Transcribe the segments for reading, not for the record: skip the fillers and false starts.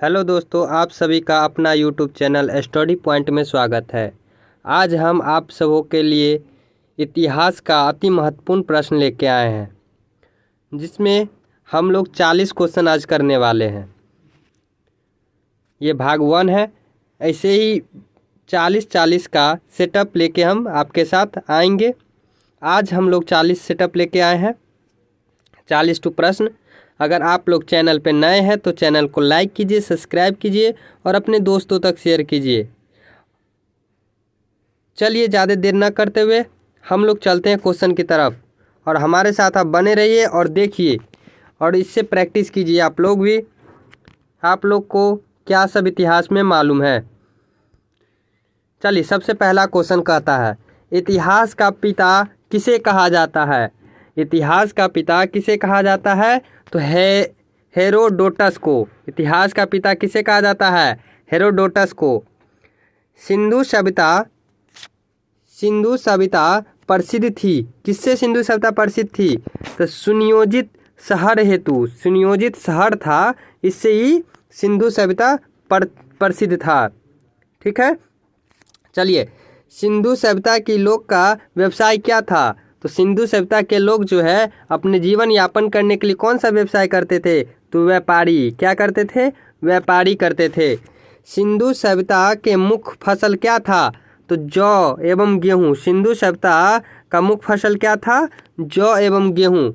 Hello दोस्तों, आप सभी का अपना यूट्यूब चैनल स्टडी पॉइंट में स्वागत है। आज हम आप सबों के लिए इतिहास का अति महत्वपूर्ण प्रश्न लेके आए हैं, जिसमें हम लोग 40 क्वेश्चन आज करने वाले हैं। ये भाग 1 है। ऐसे ही 40 का सेटअप लेके हम आपके साथ आएंगे। आज हम लोग 40 सेटअप लेके आए हैं, 40 प्रश्न। अगर आप लोग चैनल पे नए हैं तो चैनल को लाइक कीजिए, सब्सक्राइब कीजिए और अपने दोस्तों तक शेयर कीजिए। चलिए ज़्यादा देर न करते हुए हम लोग चलते हैं क्वेश्चन की तरफ, और हमारे साथ आप बने रहिए और देखिए और इससे प्रैक्टिस कीजिए। आप लोग भी, आप लोग को क्या सब इतिहास में मालूम है। चलिए, सबसे पहला क्वेश्चन कहता है, इतिहास का पिता किसे कहा जाता है। इतिहास का पिता किसे कहा जाता है? तो हेरोडोटस को। इतिहास का पिता किसे कहा जाता है? हेरोडोटस को। सिंधु सभ्यता प्रसिद्ध थी। किससे सिंधु सभ्यता प्रसिद्ध थी? तो सुनियोजित शहर हेतु। सुनियोजित शहर था, इससे ही सिंधु सभ्यता प्रसिद्ध था। ठीक है। चलिए, सिंधु सभ्यता की लोग का व्यवसाय क्या था? तो सिंधु सभ्यता के लोग जो है अपने जीवन यापन करने के लिए कौन सा व्यवसाय करते थे? तो व्यापारी। क्या करते थे? व्यापारी करते थे। सिंधु सभ्यता के मुख्य फसल क्या था? तो जौ एवं गेहूँ। सिंधु सभ्यता का मुख्य फसल क्या था? जौ एवं गेहूँ।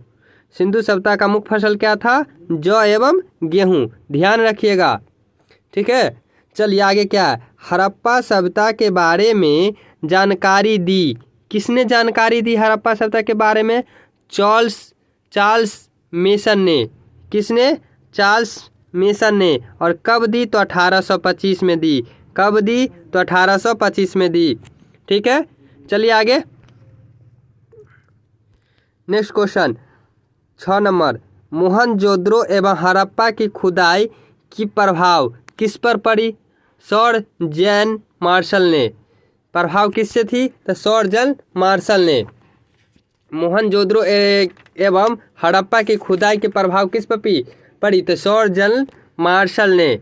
सिंधु सभ्यता का मुख्य फसल क्या था? जौ एवं गेहूँ। ध्यान रखिएगा। ठीक है। चलिए आगे क्या है? हड़प्पा सभ्यता के बारे में जानकारी दी। किसने जानकारी दी हड़प्पा सभ्यता के बारे में? चार्ल्स मेसन ने। किसने? चार्ल्स मेसन ने। और कब दी? तो 1825 में दी। कब दी? तो 1825 में दी। ठीक है। चलिए आगे, नेक्स्ट क्वेश्चन 6 नंबर। मोहनजोदड़ो एवं हड़प्पा की खुदाई की प्रभाव किस पर पड़ी? सर जैन मार्शल ने। प्रभाव किससे थी? तो सर जैन मार्शल ने। मोहनजोदड़ो एवं हड़प्पा की खुदाई के प्रभाव किस पर पड़ी? तो सर जैन मार्शल ने।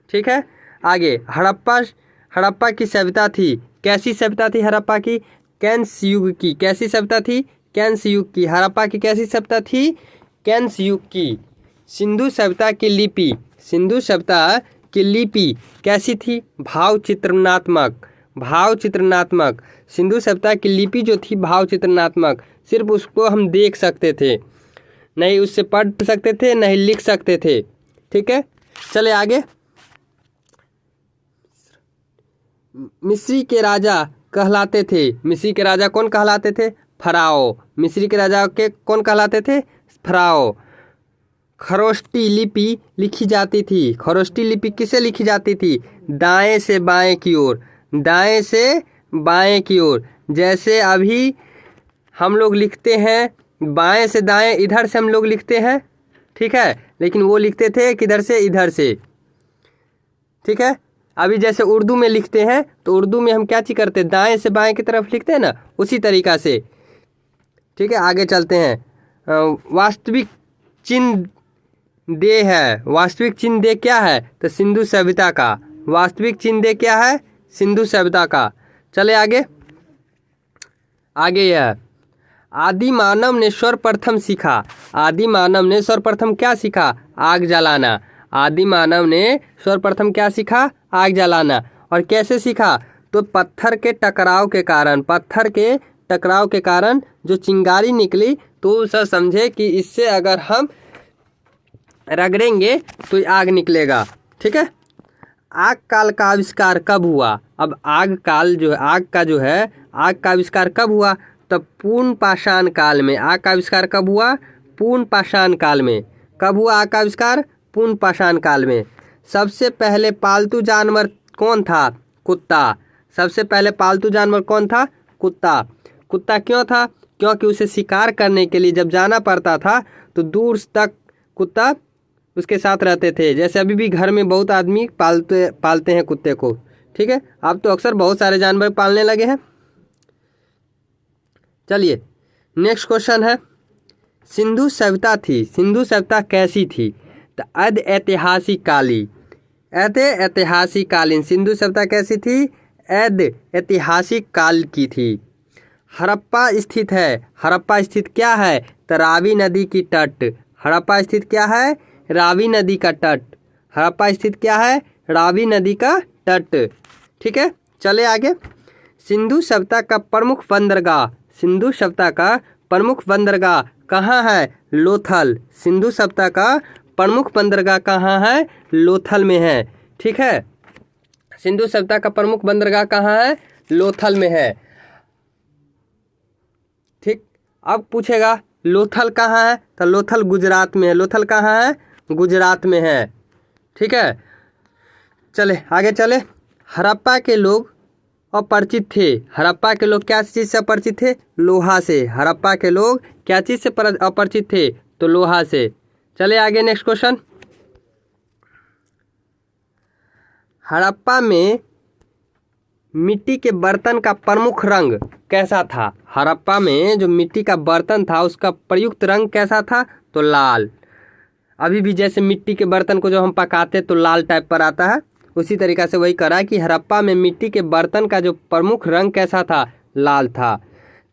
ठीक है। आगे, हड़प्पा की सभ्यता थी। कैसी सभ्यता थी हड़प्पा की? कैंस युग की। कैसी सभ्यता थी? कैंस युग की। हड़प्पा की कैसी सभ्यता थी? कैंस युग की। सिंधु सभ्यता की लिपि। सिंधु सभ्यता की लिपि कैसी थी? भाव चित्रनात्मक। भाव चित्रनात्मक। सिंधु सभ्यता की लिपि जो थी भाव चित्रनात्मक। सिर्फ उसको हम देख सकते थे, नहीं उससे पढ़ सकते थे, नहीं लिख सकते थे। ठीक है। चले आगे। मिस्री के राजा कहलाते थे। मिस्री के राजा कौन कहलाते थे? फराओ। मिस्री के राजा के कौन कहलाते थे? फराओ। खरोष्टी लिपि लिखी जाती थी। खरोष्टी लिपि किसे लिखी जाती थी? दाएं से बाएं की ओर। दाएं से बाएं की ओर। जैसे अभी हम लोग लिखते हैं बाएं से दाएं, इधर से हम लोग लिखते हैं। ठीक है। लेकिन वो लिखते थे किधर से? इधर से। ठीक है। अभी जैसे उर्दू में लिखते हैं तो उर्दू में हम क्या चीज़ करते हैं? दाएं से बाएं की तरफ लिखते हैं ना, उसी तरीक़ा से। ठीक है। आगे चलते हैं। वास्तविक चिन्ह दे है। वास्तविक चिन्ह दे क्या है? तो सिंधु सभ्यता का। वास्तविक चिन्ह दे क्या है? सिंधु सभ्यता का। चले आगे। आगे यह आदि मानव ने सर्वप्रथम सीखा। आदि मानव ने सर्वप्रथम क्या सीखा? आग जलाना। आदि मानव ने सर्वप्रथम क्या सीखा? आग जलाना। और कैसे सीखा? तो पत्थर के टकराव के कारण। पत्थर के टकराव के कारण जो चिंगारी निकली तो सब समझे कि इससे अगर हम रगड़ेंगे तो आग निकलेगा। ठीक है। आग काल का आविष्कार कब हुआ? अब आग काल जो है, आग का आविष्कार कब हुआ? तब पूर्ण पाषाण काल में। आग का आविष्कार कब हुआ? पूर्ण पाषाण काल में। कब हुआ आग का आविष्कार? पूर्ण पाषाण काल में। सबसे पहले पालतू जानवर कौन था? कुत्ता। सबसे पहले पालतू जानवर कौन था? कुत्ता। कुत्ता क्यों था? क्योंकि उसे शिकार करने के लिए जब जाना पड़ता था तो दूर तक कुत्ता उसके साथ रहते थे। जैसे अभी भी घर में बहुत आदमी पालते हैं कुत्ते को। ठीक है। अब तो अक्सर बहुत सारे जानवर पालने लगे हैं। चलिए, नेक्स्ट क्वेश्चन है, सिंधु सभ्यता थी। सिंधु सभ्यता कैसी थी? तो अध ऐतिहासिक काली, ऐतिहासिक कालीन सिंधु सभ्यता कैसी थी? अध ऐतिहासिक काल की थी। हड़प्पा स्थित है, हड़प्पा स्थित क्या है? तो रावी नदी की तट। हड़प्पा स्थित क्या है? रावी नदी का तट। हड़प्पा स्थित क्या है? रावी नदी का तट। ठीक है, चले आगे। सिंधु सभ्यता का प्रमुख बंदरगाह, सिंधु सभ्यता का प्रमुख बंदरगाह कहाँ है? लोथल। सिंधु सभ्यता का प्रमुख बंदरगाह कहाँ है? लोथल में है। ठीक है, सिंधु सभ्यता का प्रमुख बंदरगाह कहाँ है? लोथल में है। ठीक, अब पूछेगा लोथल कहाँ है? तो लोथल गुजरात में है। लोथल कहाँ है? गुजरात में है। ठीक है, चले आगे चले। हड़प्पा के लोग अपरिचित थे। हड़प्पा के लोग क्या चीज़ से अपरिचित थे? लोहा से। हड़प्पा के लोग क्या चीज़ से अपरिचित थे? तो लोहा से। चले आगे, नेक्स्ट क्वेश्चन। हड़प्पा में मिट्टी के बर्तन का प्रमुख रंग कैसा था? हड़प्पा में जो मिट्टी का बर्तन था उसका प्रयुक्त रंग कैसा था? तो लाल। अभी भी जैसे मिट्टी के बर्तन को जो हम पकाते तो लाल टाइप पर आता है, उसी तरीक़ा से वही करा कि हड़प्पा में मिट्टी के बर्तन का जो प्रमुख रंग कैसा था? लाल था।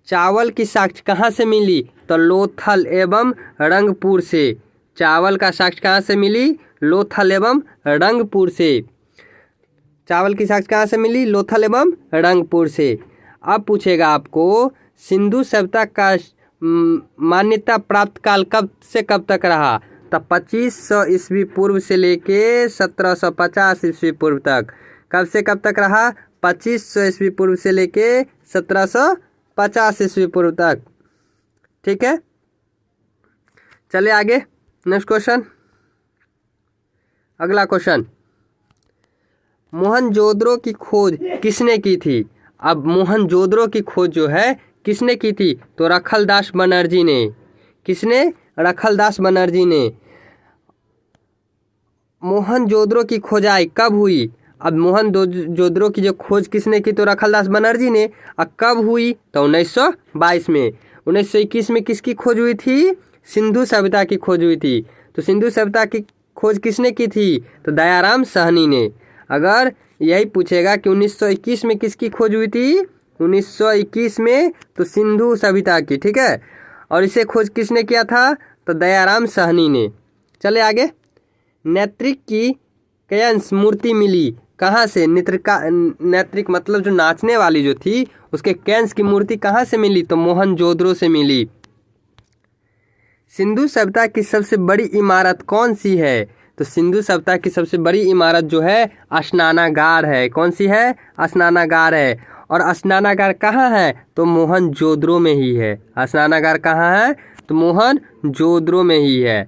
चावल की साक्ष्य कहाँ से मिली? तो लोथल एवं रंगपुर से। चावल का साक्ष्य कहाँ से मिली? लोथल एवं रंगपुर से। चावल की साक्ष्य कहाँ से मिली? लोथल एवं रंगपुर से। अब पूछेगा आपको सिंधु सभ्यता का मान्यता प्राप्त काल कब से कब तक रहा? तो 2500 ईस्वी पूर्व से लेके 1750 ईस्वी पूर्व तक। कब से कब तक रहा? 2500 ईस्वी पूर्व से लेके 1750 ईस्वी पूर्व तक। ठीक है, चले आगे, नेक्स्ट क्वेश्चन। अगला क्वेश्चन, मोहनजोदड़ो की खोज किसने की थी? अब मोहनजोदड़ो की खोज जो है किसने की थी? तो रखलदास बनर्जी ने। किसने? रखलदास बनर्जी ने। मोहनजोदड़ो की खोजाई कब हुई? अब मोहनजोदड़ो की जो खोज किसने की? तो रखलदास बनर्जी ने। अब कब हुई? तो 1922 में। 1921 में किसकी खोज हुई थी? सिंधु सभ्यता की खोज हुई थी। तो सिंधु सभ्यता की खोज किसने की थी? तो दयाराम साहनी ने। अगर यही पूछेगा कि 1921 में किसकी खोज हुई थी? 1921 में तो सिंधु सभ्यता की। ठीक है, और इसे खोज किसने किया था? तो दयाराम साहनी ने। चले आगे। नैत्रिक की कैंस मूर्ति मिली कहाँ से? नैत्रिक मतलब जो नाचने वाली जो थी उसके कैंस की मूर्ति कहाँ से मिली? तो मोहनजोदड़ो से मिली। सिंधु सभ्यता की सबसे बड़ी इमारत कौन सी है? तो सिंधु सभ्यता की सबसे बड़ी इमारत जो है स्नानागार है। कौन सी है? स्नानागार है। और स्नानागार कहाँ है? तो मोहनजोदड़ो में ही है। स्नानागार कहाँ है? तो मोहनजोदड़ो में ही है।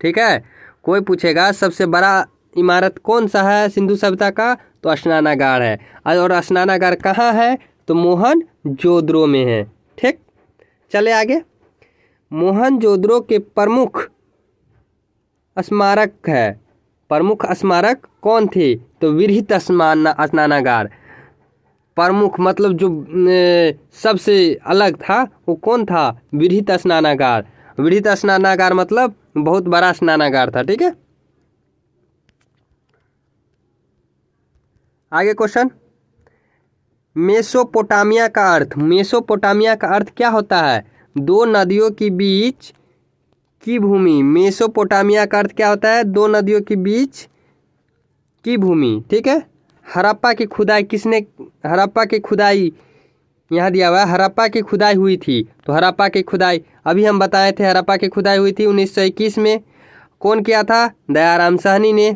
ठीक है, कोई पूछेगा सबसे बड़ा इमारत कौन सा है सिंधु सभ्यता का? तो स्नानागार है। और स्नानागार कहाँ है? तो मोहनजोदड़ो में है। ठीक, चले आगे। मोहनजोदड़ो के प्रमुख स्मारक है। प्रमुख स्मारक कौन थे? तो विरहित स्नानागार। प्रमुख मतलब जो सबसे अलग था वो कौन था? विरहित स्नानागार। विरहित स्नानागार मतलब बहुत बड़ा स्नानागार था। ठीक है, आगे क्वेश्चन। मेसोपोटामिया का अर्थ, मेसोपोटामिया का अर्थ क्या होता है? दो नदियों के बीच की भूमि। मेसोपोटामिया का अर्थ क्या होता है? दो नदियों के बीच की भूमि। ठीक है, हड़प्पा की खुदाई किसने? हड़प्पा की खुदाई यहाँ दिया हुआ है, हड़प्पा की खुदाई हुई थी। तो हड़प्पा की खुदाई अभी हम बताए थे, हड़प्पा की खुदाई हुई थी 1921 में। कौन किया था? दयाराम साहनी ने।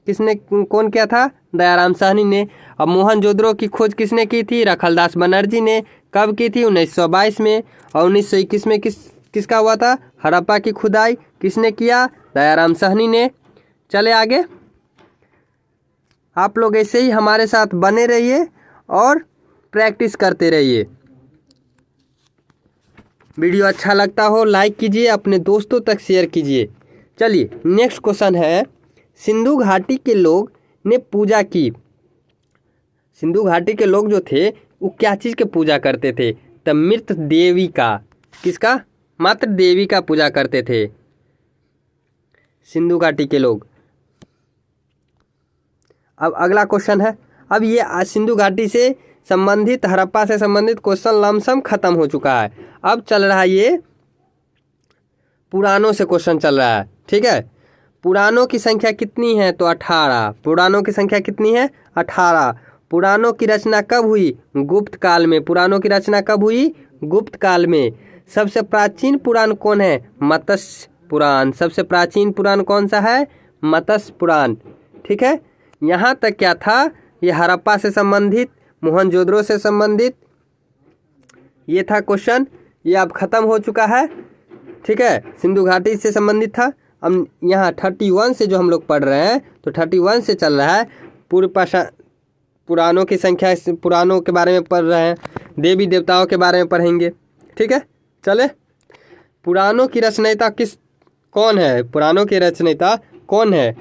किसने कौन किया था? दयाराम साहनी ने। अब मोहनजोदड़ो की खोज किसने की थी? रखलदास बनर्जी ने। कब की थी? 1922 में। और 1921 में किसका हुआ था? हड़प्पा की खुदाई। किसने किया? दयाराम साहनी ने। चले आगे। आप लोग ऐसे ही हमारे साथ बने रहिए और प्रैक्टिस करते रहिए। वीडियो अच्छा लगता हो लाइक कीजिए, अपने दोस्तों तक शेयर कीजिए। चलिए नेक्स्ट क्वेश्चन है, सिंधु घाटी के लोग ने पूजा की। सिंधु घाटी के लोग जो थे वो क्या चीज़ के पूजा करते थे? तो मृत देवी का। किसका? मात्र देवी का पूजा करते थे। सिंधु घाटी के लोग। अब अगला क्वेश्चन है, अब ये सिंधु घाटी से संबंधित, हड़प्पा से संबंधित क्वेश्चन लमसम खत्म हो चुका है। अब चल रहा है ये पुराणों से क्वेश्चन चल रहा है, ठीक है। पुराणों की संख्या कितनी है? तो 18। पुराणों की संख्या कितनी है? 18। पुराणों की रचना कब हुई? गुप्त काल में। पुराणों की रचना कब हुई? गुप्त काल में। सबसे प्राचीन पुराण कौन है? मत्स्य पुराण। सबसे प्राचीन पुराण कौन सा है? मत्स्य पुराण, ठीक है। यहाँ तक क्या था? ये हड़प्पा से संबंधित, मोहनजोदड़ो से संबंधित ये था क्वेश्चन। ये अब खत्म हो चुका है, ठीक है। सिंधु घाटी से संबंधित था। अब यहाँ 31 से जो हम लोग पढ़ रहे हैं, तो 31 से चल रहा है पुराणों की संख्या। पुराणों के बारे में पढ़ रहे हैं, देवी देवताओं के बारे में पढ़ेंगे, ठीक है। चले, पुराणों की रचयिता कौन है? पुराणों के रचयिता कौन है?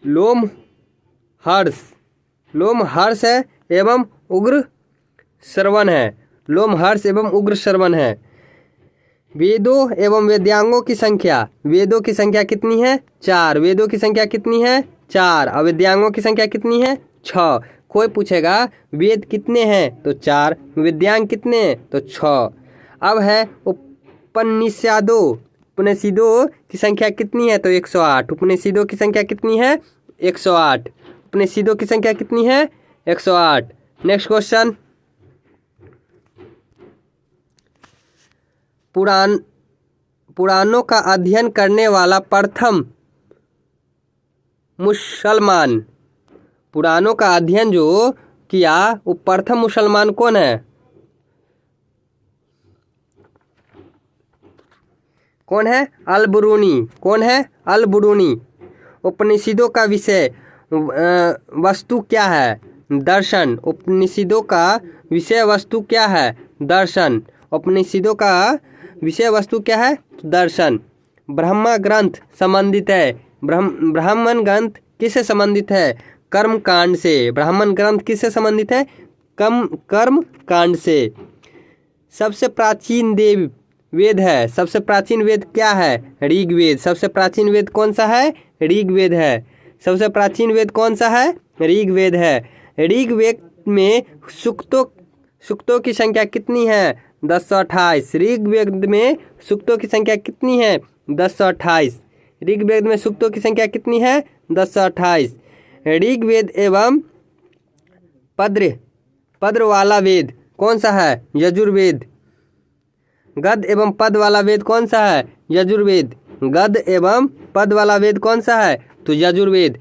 लोमहर्ष। लोमहर्ष है एवं उग्र श्रवण है। लोमहर्ष एवं उग्र श्रवण है। वेदों एवं वेदांगों की संख्या। वेदों की संख्या कितनी है? 4। वेदों की संख्या कितनी है? 4। और वेदांगों की संख्या कितनी है? 6। कोई पूछेगा वेद कितने हैं? तो 4। वेदांग कितने हैं? तो 6। अब है उपनिषदों। उपनिषदों की संख्या कितनी है? तो 108। उपनिषदों की संख्या कितनी है? 108। उपनिषदों की संख्या कितनी है? 108। नेक्स्ट क्वेश्चन, पुराणों का अध्ययन करने वाला प्रथम मुसलमान। पुराणों का अध्ययन जो किया वो प्रथम मुसलमान कौन है? कौन है? अल-बिरूनी। कौन है? अल-बिरूनी। उपनिषदों का विषय वस्तु क्या है? दर्शन। उपनिषदों का विषय वस्तु क्या है? दर्शन। उपनिषदों का विषय वस्तु क्या है? दर्शन। ब्रह्म ग्रंथ संबंधित है। ब्राह्मण ग्रंथ किससे संबंधित है? कर्म कांड से। ब्राह्मण ग्रंथ किससे संबंधित है? कर्म कांड से। सबसे प्राचीन वेद है। सबसे प्राचीन वेद क्या है? ऋग्वेद। सबसे प्राचीन वेद कौन सा है? ऋग्वेद है। सबसे प्राचीन वेद कौन सा है? ऋग्वेद है। ऋग्वेद में सूक्तों की संख्या कितनी है? 1028। ऋग्वेद में सूक्तों की संख्या कितनी है? 1028। ऋग्वेद में सूक्तों की संख्या कितनी है? 1028। ऋग्वेद एवं पद्य वाला वेद कौन सा है? यजुर्वेद। गद्य एवं पद वाला वेद कौन सा है? यजुर्वेद। गद्य एवं पद वाला वेद कौन सा है? तो यजुर्वेद।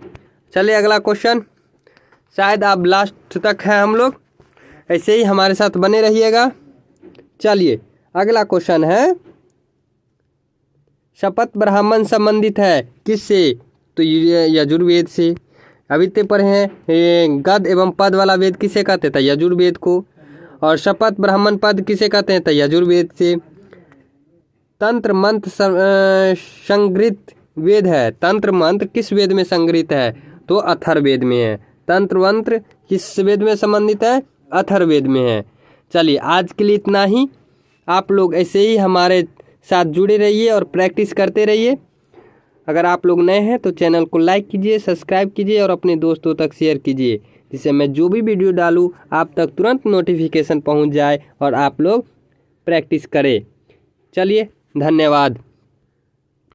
चलिए अगला क्वेश्चन, शायद आप लास्ट तक है हम लोग, ऐसे ही हमारे साथ बने रहिएगा। चलिए अगला क्वेश्चन है, शपथ ब्राह्मण संबंधित है किससे? तो यजुर्वेद से। अभी तक पढ़े हैं गद्य एवं पद वाला वेद किसे कहते हैं? यजुर्वेद को। और शपथ ब्राह्मण पद किसे कहते हैं? तो यजुर्वेद से। तंत्र मंत्र संग्रहित वेद है। तंत्र मंत्र किस वेद में संग्रहित है? तो अथर्ववेद में है। तंत्र मंत्र किस वेद में संबंधित है? अथर्ववेद में है। चलिए आज के लिए इतना ही। आप लोग ऐसे ही हमारे साथ जुड़े रहिए और प्रैक्टिस करते रहिए। अगर आप लोग नए हैं तो चैनल को लाइक कीजिए, सब्सक्राइब कीजिए और अपने दोस्तों तक शेयर कीजिए, जिससे मैं जो भी वीडियो डालूँ आप तक तुरंत नोटिफिकेशन पहुंच जाए और आप लोग प्रैक्टिस करें। चलिए धन्यवाद।